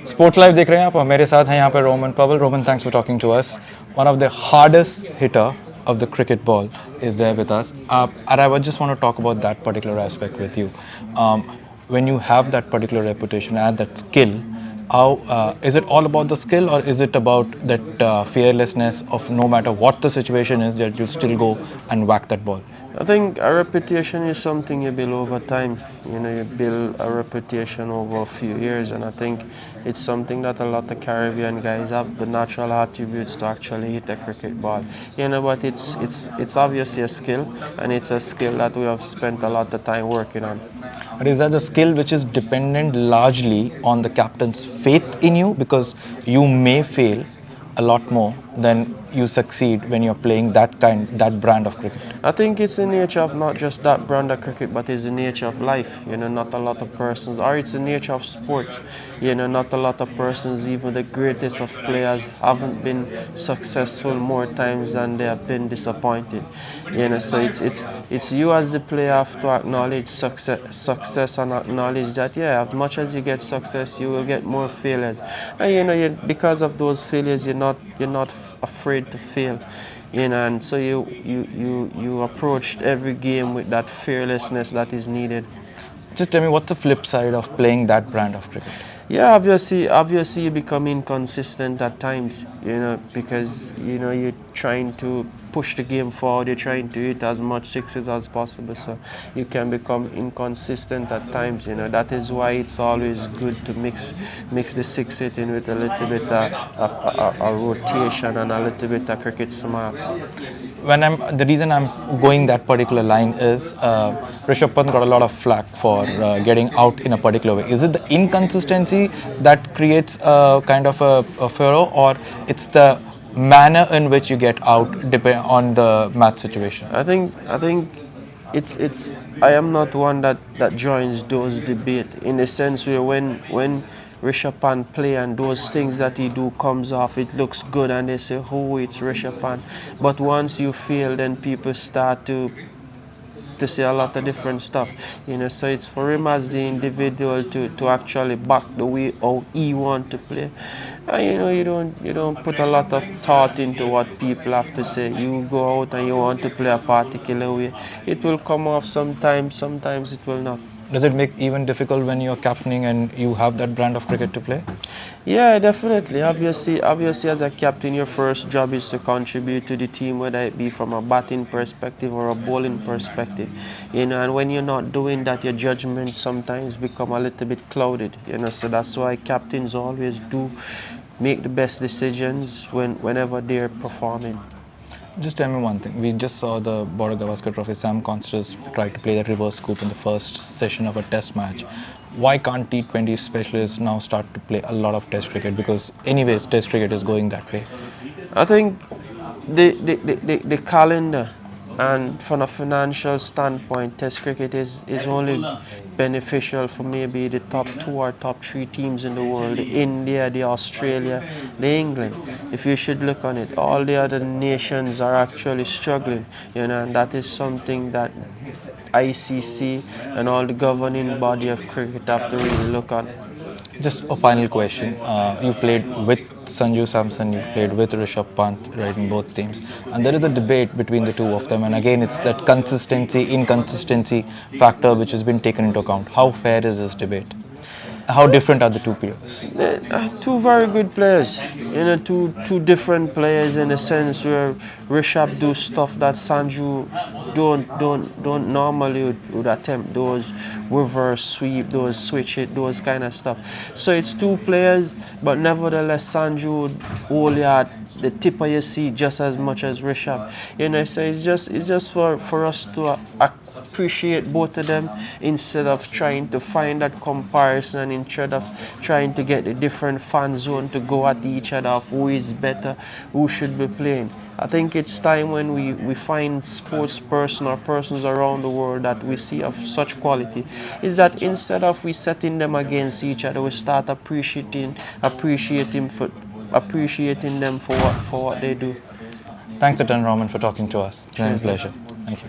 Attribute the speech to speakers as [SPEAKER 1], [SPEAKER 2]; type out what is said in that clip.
[SPEAKER 1] Sport live देख रहे हैं आप और मेरे साथ हैं यहाँ पे Roman Pavel. Roman, thanks for talking to us. One of the hardest hitter of the cricket ball is there with us. And I would just want to talk about that particular aspect with you. When you have that particular reputation and that skill, how is it all about the skill, or is it about that fearlessness of no matter what the situation is, that you still go and whack that ball?
[SPEAKER 2] I think a reputation is something you build over time. You know, you build a reputation over a few years, and I think it's something that a lot of Caribbean guys have the natural attributes to actually hit a cricket ball. You know, but it's obviously a skill, and it's a skill that we have spent a lot of time working on.
[SPEAKER 1] But is that a skill which is dependent largely on the captain's faith in you, because you may fail a lot more than you succeed when you're playing that brand of cricket?
[SPEAKER 2] I think it's the nature of not just that brand of cricket, but it's the nature of life. You know, not a lot of persons, or it's the nature of sports. You know, not a lot of persons, even the greatest of players, haven't been successful more times than they have been disappointed. You know, so it's you as the player have to acknowledge success and acknowledge that, yeah, as much as you get success, you will get more failures. And you know, because of those failures, you're not afraid to fail. You know, and so you approached every game with that fearlessness that is needed.
[SPEAKER 1] Just tell me, what's the flip side of playing that brand of cricket?
[SPEAKER 2] Yeah, obviously you become inconsistent at times, you know, because, you know, you're trying to push the game forward, you're trying to hit as much sixes as possible, so you can become inconsistent at times, you know. That is why it's always good to mix the six hitting with a little bit of a rotation and a little bit of cricket smarts.
[SPEAKER 1] The reason I'm going that particular line is Rishabh Pant got a lot of flack for getting out in a particular way. Is it the inconsistency that creates a kind of a furrow, or it's the manner in which you get out depending on the match situation?
[SPEAKER 2] I think it's I am not one that joins those debate, in the sense where when Rishabh Pant play and those things that he do comes off, it looks good and they say, oh, it's Rishabh Pant. But once you fail, then people start to say a lot of different stuff, you know. So it's for him as the individual to actually back the way how he want to play. And you know, you don't put a lot of thought into what people have to say. You go out and you want to play a particular way. It will come off sometimes it will not.
[SPEAKER 1] Does it make even difficult when you're captaining and you have that brand of cricket to play?
[SPEAKER 2] Yeah, definitely. Obviously, as a captain, your first job is to contribute to the team, whether it be from a batting perspective or a bowling perspective. You know, and when you're not doing that, your judgment sometimes become a little bit clouded. You know, so that's why captains always do make the best decisions whenever they're performing.
[SPEAKER 1] Just tell me one thing. We just saw the Border Gavaskar Trophy. Sam Constance tried to play that reverse scoop in the first session of a test match. Why can't T20 specialists now start to play a lot of test cricket? Because anyways, test cricket is going that way.
[SPEAKER 2] I think the calendar, and from a financial standpoint, test cricket is only beneficial for maybe the top 2 or top 3 teams in the world: the India, the Australia, the England. If you should look on it, all the other nations are actually struggling, you know, and that is something that ICC and all the governing body of cricket have to really look on.
[SPEAKER 1] Just a final question. You've played with Sanju Samson, you've played with Rishabh Pant, right, in both teams. And there is a debate between the two of them. And again, it's that inconsistency factor which has been taken into account. How fair is this debate? How different are the two players?
[SPEAKER 2] Two very good players, you know, two different players, in a sense where Rishabh do stuff that Sanju don't normally would attempt, those reverse sweep, those switch hit, those kind of stuff. So it's two players, but nevertheless Sanju only at the tip of your seat just as much as Rishabh. You know, so it's just for us to appreciate both of them, instead of trying to find that comparison, instead of trying to get the different fan zone to go at each other of who is better, who should be playing. I think it's time when we find sports person or persons around the world that we see of such quality, is that instead of we setting them against each other, we start appreciating them for what they do.
[SPEAKER 1] Thanks a ton, Roman, for talking to us. It's been a pleasure.